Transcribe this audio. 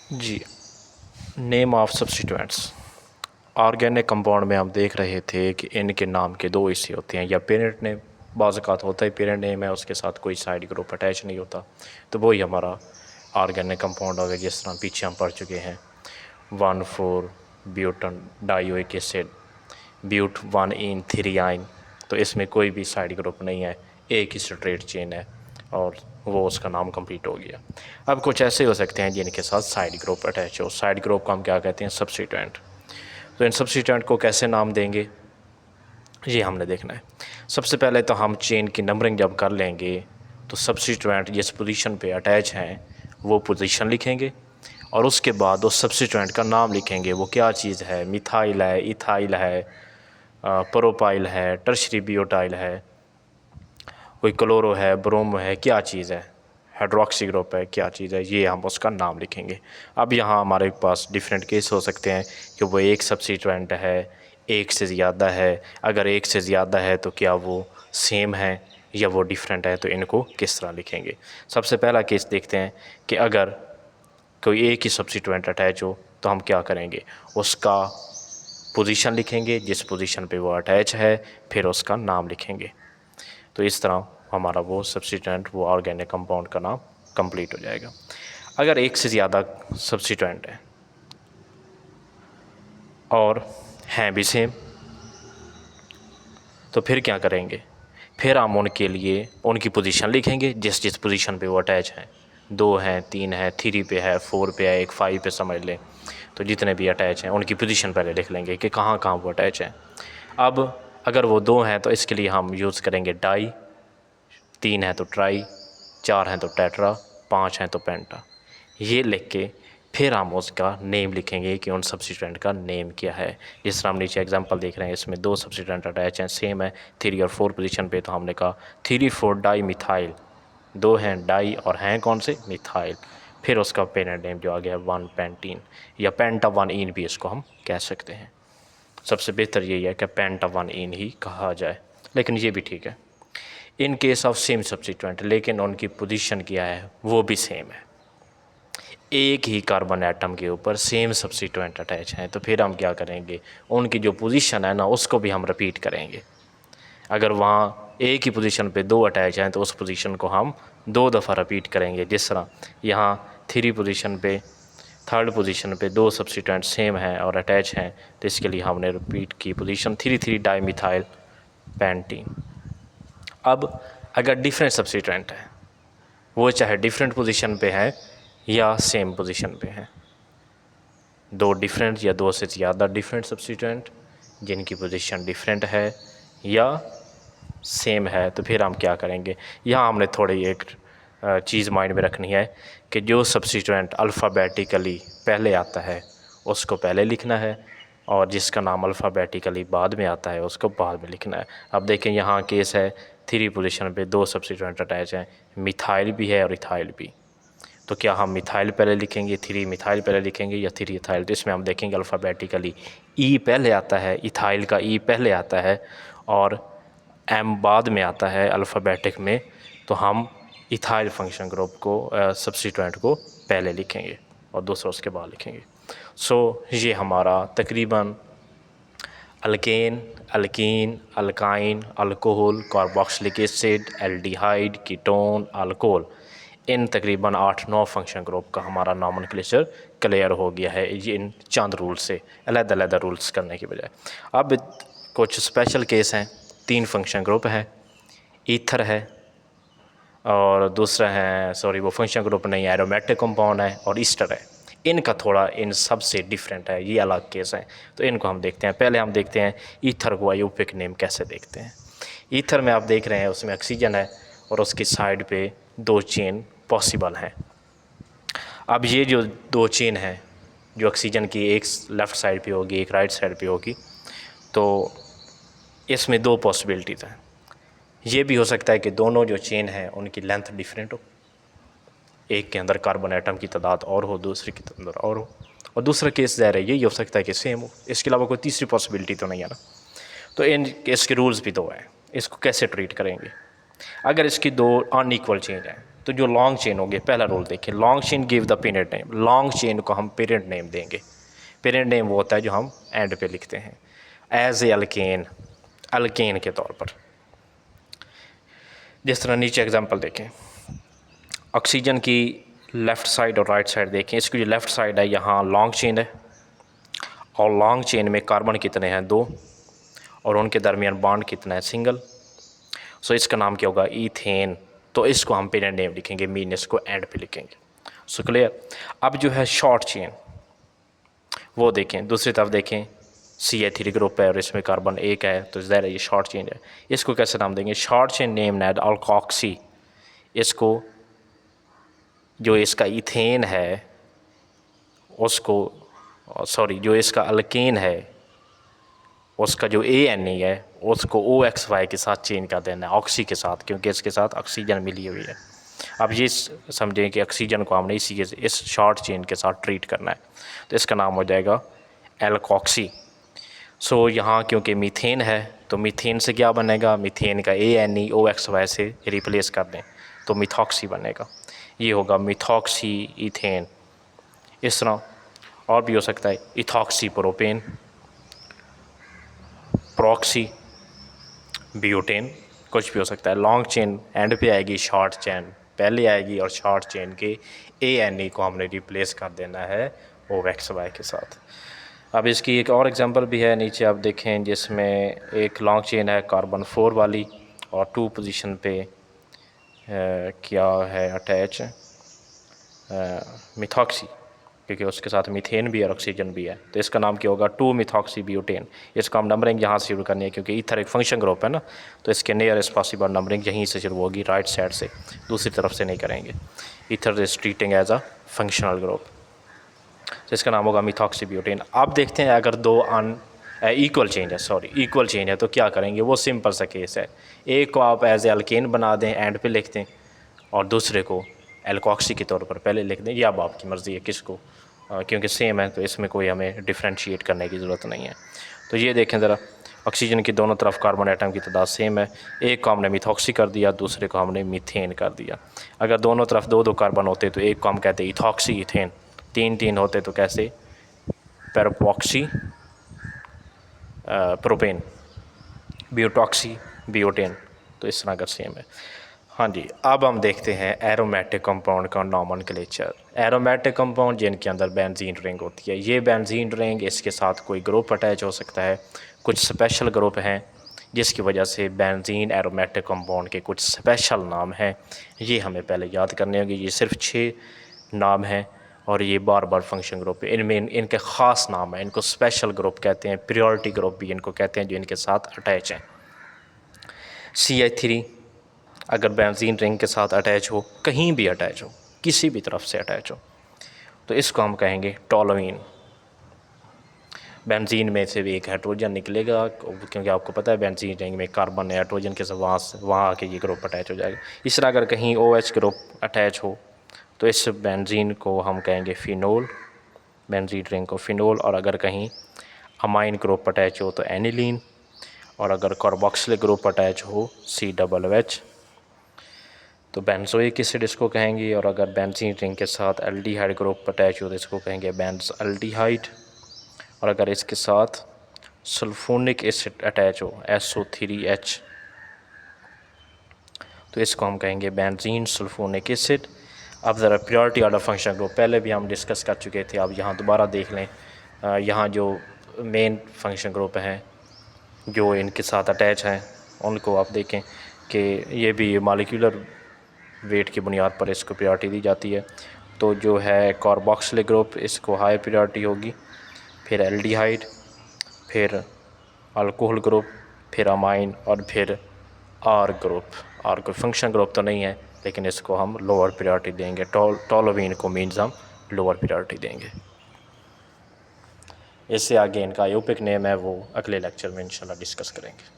Ji, name of substituents. Organic compound में हम देख रहे थे कि इनके नाम के दो हिस्से होते हैं, या पेरेंट नेम बाज़ औक़ात होता है, पेरेंट नेम है उसके साथ कोई साइड ग्रुप अटैच नहीं होता, तो वही हमारा ऑर्गेनिक कंपाउंड हो गया। जिस तरह पीछे हम पढ़ चुके हैं 1,4 ब्यूटन डाइओइक एसिड, ब्यूट 1 इन 3 आइन, तो इसमें कोई भी साइड ग्रुप नहीं है, एक ही स्ट्रेट चेन है और वो उसका नाम कंप्लीट हो गया। अब कुछ ऐसे हो सकते हैं जिनके साथ साइड ग्रुप अटैच हो। साइड ग्रुप को हम क्या कहते हैं? सब्स्टिट्यूएंट। तो इन सब्स्टिट्यूएंट को कैसे नाम देंगे, ये हमने देखना है। सबसे पहले तो हम चेन की नंबरिंग जब कर लेंगे तो सब्स्टिट्यूएंट जिस पोजीशन पे अटैच हैं वो पोजीशन लिखेंगे और उसके बाद उस सब्स्टिट्यूएंट का नाम लिखेंगे। वो क्या चीज़ है? मिथाइल है, इथाइल है, प्रोपाइल है, टर्शरी ब्यूटाइल है, कोई क्लोरो है, ब्रोमो है, क्या चीज़ है, हाइड्रोक्सी ग्रुप है, क्या चीज़ है, ये हम उसका नाम लिखेंगे। अब यहाँ हमारे पास डिफरेंट केस हो सकते हैं कि वो एक सब्स्टिट्यूएंट है, एक से ज़्यादा है। अगर एक से ज़्यादा है तो क्या वो सेम है या वो डिफरेंट है, तो इनको किस तरह लिखेंगे। सबसे पहला केस देखते हैं कि अगर कोई एक ही सब्स्टिट्यूएंट अटैच हो तो हम क्या करेंगे, उसका पोजीशन लिखेंगे, जिस पोजीशन पे वो अटैच है, फिर उसका नाम लिखेंगे। तो इस तरह हमारा वो सब्स्टिट्यूएंट, वो ऑर्गेनिक कंपाउंड का नाम कंप्लीट हो जाएगा। अगर एक से ज़्यादा सब्स्टिट्यूएंट है और हैं भी सेम, तो फिर क्या करेंगे, फिर हम उनके लिए उनकी पोजीशन लिखेंगे, जिस जिस पोजीशन पे वो अटैच हैं। 2 हैं, 3 है, 3 पे है, 4 पे है, एक 5 पे समझ लें। तो जितने भी अटैच हैं उनकी पोजीशन पहले लिख लेंगे कि कहाँ कहाँ वो अटैच हैं। अब अगर वो 2 हैं तो इसके लिए हम यूज़ करेंगे डाई, 3 है तो ट्राई, 4 हैं तो टेट्रा, 5 हैं तो पेंटा। ये लिख के फिर हम उसका नेम लिखेंगे कि उन सब्स्टिट्यूएंट का नेम क्या है। जिस तरह हम नीचे एग्जांपल देख रहे हैं, इसमें 2 सब्स्टिट्यूएंट अटैच हैं, सेम है 3 और 4 पोजीशन पे, तो हमने कहा 3,4 डाई मिथाइल। 2 हैं डाई और हैं कौन से? मिथाइल। फिर उसका पेरेंट नेम जो आ गया 1 पेंटीन, या पेंटा 1 इन भी इसको हम कह सकते हैं। सबसे बेहतर यही है कि पेंटा 1 इन ही कहा जाए, लेकिन ये भी ठीक है। In case of same substituent, लेकिन उनकी पोजीशन क्या है, वो भी सेम है। एक ही कार्बन एटम के ऊपर सेम सब्स्टिट्यूएंट अटैच हैं, तो फिर हम क्या करेंगे, उनकी जो पोजीशन है ना, उसको भी हम रिपीट करेंगे। अगर वहाँ एक ही पोजीशन पे 2 अटैच हैं तो उस पोजीशन को हम 2 दफ़ा रिपीट करेंगे। जिस तरह यहाँ 3 पोजीशन पे, 3rd पोजीशन पे 2 सब्स्टिट्यूएंट सेम हैं और अटैच हैं, तो इसके लिए हमने रिपीट की पोजीशन 3,3 डाईमिथाइल पेंटीन। अब अगर डिफरेंट सब्स्टिट्यूएंट है, वो चाहे डिफरेंट पोजीशन पे है या सेम पोजीशन पे है, 2 डिफरेंट या 2 से ज़्यादा डिफरेंट सब्स्टिट्यूएंट जिनकी पोजीशन डिफरेंट है या सेम है, तो फिर हम क्या करेंगे, यहाँ हमने थोड़ी एक चीज़ माइंड में रखनी है कि जो सब्स्टिट्यूएंट अल्फ़ाबेटिकली पहले आता है उसको पहले लिखना है और जिसका नाम अल्फ़ाबेटिकली बाद में आता है उसको बाद में लिखना है। अब देखें यहाँ केस है 3 पोजीशन पे 2 सब्स्टिट्यूएंट अटैच हैं, मिथाइल भी है और इथाइल भी। तो क्या हम मिथाइल पहले लिखेंगे, 3 मिथाइल पहले लिखेंगे या 3 इथाइल? तो इसमें हम देखेंगे अल्फ़ाबेटिकली ई पहले आता है, इथाइल का ई पहले आता है और एम बाद में आता है अल्फ़ाबेटिक में, तो हम इथाइल फंक्शन ग्रुप को सब्स्टिट्यूएंट को पहले लिखेंगे और दूसरा उसके बाद लिखेंगे। सो ये हमारा तकरीबन alkane, alkene, alkyne, alcohol, carboxylic acid, aldehyde, ketone, alcohol, इन तकरीबन 8-9 फंक्शन ग्रुप का हमारा नॉमेनक्लेचर क्लियर हो गया है ये इन चंद रूल से, अलग-अलग रूल्स करने की बजाय। अब कुछ स्पेशल केस हैं, 3 फंक्शन ग्रुप हैं, ईथर है और दूसरा है, सॉरी वो फंक्शन ग्रुप नहीं है, एरोमेटिक कंपाउंड है और ईस्टर है। इनका थोड़ा इन सब से डिफरेंट है, ये अलग केस हैं, तो इनको हम देखते हैं। पहले हम देखते हैं ईथर को आयोपिक नेम कैसे देखते हैं। ईथर में आप देख रहे हैं उसमें ऑक्सीजन है और उसकी साइड पे 2 चेन पॉसिबल हैं। अब ये जो 2 चेन हैं, जो ऑक्सीजन की एक लेफ़्ट साइड पे होगी, एक राइट साइड पे होगी, तो इसमें 2 पॉसिबिलिटीज़ हैं। ये भी हो सकता है कि दोनों जो चेन हैं उनकी लेंथ डिफरेंट हो, एक के अंदर कार्बन एटम की तादाद और हो, दूसरे के अंदर और हो, और दूसरा केस ज़ाहिर है यही हो सकता है कि सेम हो। इसके अलावा कोई तीसरी पॉसिबिलिटी तो नहीं है ना। तो इसके रूल्स भी 2 हैं, इसको कैसे ट्रीट करेंगे। अगर इसकी 2 अनइक्वल चेन हैं तो जो लॉन्ग चेन होगी, पहला रूल देखिए, long chain give the parent name. Long chain को हम पेरेंट नेम देंगे। पेरेंट नेम वो होता है जो हम एंड पे लिखते हैं, एज ए अल्केन, अल्केन के तौर पर। जिस तरह नीचे एग्जांपल देखें, ऑक्सीजन की लेफ़्ट साइड और राइट साइड देखें। इसकी जो लेफ़्ट साइड है यहाँ लॉन्ग चेन है, और लॉन्ग चेन में कार्बन कितने हैं, 2, और उनके दरमियान बॉन्ड कितना है, सिंगल। सो इसका नाम क्या होगा, ईथेन। तो इसको हम पेरेंट नेम लिखेंगे, मीन इसको एंड पे लिखेंगे। So clear. अब जो है शॉर्ट चेन वो देखें, दूसरी तरफ देखें, CH3 ग्रुप है और इसमें कार्बन 1 है, तो ज़ाहिर है ये शॉर्ट चेन है। इसको कैसे नाम देंगे, शॉर्ट चेन नेम नेड अल्कोक्सी। इसको जो इसका इथेन है उसको, सॉरी, जो इसका अल्केन है उसका जो ANE है उसको OXY के साथ चेंज कर देना है, ऑक्सी के साथ, क्योंकि इसके साथ ऑक्सीजन मिली हुई है। अब ये समझें कि ऑक्सीजन को हमने इस शॉर्ट चेन के साथ ट्रीट करना है, तो इसका नाम हो जाएगा एल्कोक्सी। सो यहाँ क्योंकि मीथेन है तो मीथेन से क्या बनेगा, मीथेन का ANE OXY से रिप्लेस कर दें तो मिथॉक्सी बनेगा। ये होगा मिथॉक्सी ईथेन। इस तरह और भी हो सकता है, इथॉक्सी प्रोपेन, प्रॉक्सी ब्यूटेन, कुछ भी हो सकता है। लॉन्ग चेन एंड पे आएगी, शॉर्ट चेन पहले आएगी, और शॉर्ट चेन के ANE को हमने रिप्लेस कर देना है OXY के साथ। अब इसकी एक और एग्जांपल भी है, नीचे आप देखें, जिसमें एक लॉन्ग चेन है कार्बन 4 वाली, और 2 पोजीशन पे क्या है अटैच, मिथॉक्सी, क्योंकि उसके साथ मीथेन भी है और ऑक्सीजन भी है, तो इसका नाम क्या होगा, 2 मिथॉक्सी ब्यूटेन। इसका हम नंबरिंग यहाँ से शुरू करनी है, क्योंकि ईथर एक फंक्शन ग्रुप है ना, तो इसके नियरेस्ट पॉसिबल नंबरिंग यहीं से शुरू होगी, राइट साइड से, दूसरी तरफ से नहीं करेंगे। Ether is treating as a functional group, तो इसका नाम होगा मिथॉक्सी ब्यूटेन। अब देखते हैं अगर 2 इक्वल चेंज है, सॉरी इक्वल चेंज है, तो क्या करेंगे, वो सिंपल सा केस है। एक को आप एज ए अल्केन बना दें, एंड पे लिख दें, और दूसरे को एल्कोक्सी के तौर पर पहले लिख दें, या अब आपकी मर्ज़ी है किसको, क्योंकि सेम है तो इसमें कोई हमें डिफ्रेंशिएट करने की ज़रूरत नहीं है। तो ये देखें ज़रा, ऑक्सीजन की दोनों तरफ कार्बन एटम की तादाद सेम है, एक को हमने मिथॉक्सी कर दिया, दूसरे को हमने मीथेन कर दिया। अगर दोनों तरफ 2-2 कार्बन होते तो एक को हम कहते इथॉक्सी इथेन, 3-3 होते तो कैसे, पेरोक्सी प्रोपेन, ब्यूटॉक्सी ब्यूटेन, तो इस तरह का सेम है। हाँ जी, अब हम देखते हैं एरोमेटिक कंपाउंड का नॉमेनक्लेचर। एरोमेटिक कंपाउंड जिनके अंदर बेंजीन रिंग होती है, ये बेंजीन रिंग, इसके साथ कोई ग्रुप अटैच हो सकता है, कुछ स्पेशल ग्रुप हैं जिसकी वजह से बेंजीन एरोमेटिक कंपाउंड के कुछ स्पेशल नाम हैं, ये हमें पहले याद करने होंगे। ये सिर्फ 6 नाम हैं और ये बार बार फंक्शन ग्रुप है, इनमें इनके ख़ास नाम हैं, इनको स्पेशल ग्रुप कहते हैं, प्रियोरिटी ग्रुप भी इनको कहते हैं, जो इनके साथ अटैच हैं। CH3 अगर बेंजीन रिंग के साथ अटैच हो, कहीं भी अटैच हो, किसी भी तरफ से अटैच हो, तो इसको हम कहेंगे टोलुइन। बेंजीन में से भी एक हाइड्रोजन निकलेगा, क्योंकि आपको पता है बेंजीन रिंग में कार्बन है, हाइड्रोजन के साथ वहाँ आके ये ग्रुप अटैच हो जाएगा। इस तरह अगर कहीं OH ग्रुप अटैच हो तो इस बेंजीन को हम कहेंगे फिनोल, बेंजीन रिंग को फिनोल। और अगर कहीं अमाइन ग्रुप अटैच हो तो एनिलीन, और अगर कार्बोक्सिलिक ग्रुप अटैच हो COOH तो बेंजोइक एसिड इसको कहेंगे। और अगर बेंजीन रिंग के साथ एल्डिहाइड ग्रुप अटैच हो तो इसको कहेंगे बेंजल्डिहाइड। और अगर इसके साथ सल्फोनिक एसिड अटैच हो SO3H तो इसको हम कहेंगे बेंजीन सल्फोनिक एसिड। अब ज़रा प्रियोरिटी ऑर्डर फंक्शन ग्रुप पहले भी हम डिस्कस कर चुके थे, अब यहाँ दोबारा देख लें। यहाँ जो मेन फंक्शन ग्रुप हैं जो इनके साथ अटैच हैं उनको आप देखें कि ये भी मॉलिक्यूलर वेट की बुनियाद पर इसको प्रायोरिटी दी जाती है। तो जो है कार्बोक्सिलिक ग्रुप, इसको हाई प्रायोरिटी होगी, फिर एल्डिहाइड, फिर अल्कोहल ग्रुप, फिर अमाइन, और फिर आर ग्रुप। आर कोई फंक्शन ग्रुप तो नहीं है, लेकिन इसको हम लोअर प्रायोरिटी देंगे। टोलुइन को मीन्स हम लोअर प्रायोरिटी देंगे। इससे आगे इनका आयोपिक नेम है वो अगले लेक्चर में इंशाल्लाह डिस्कस करेंगे।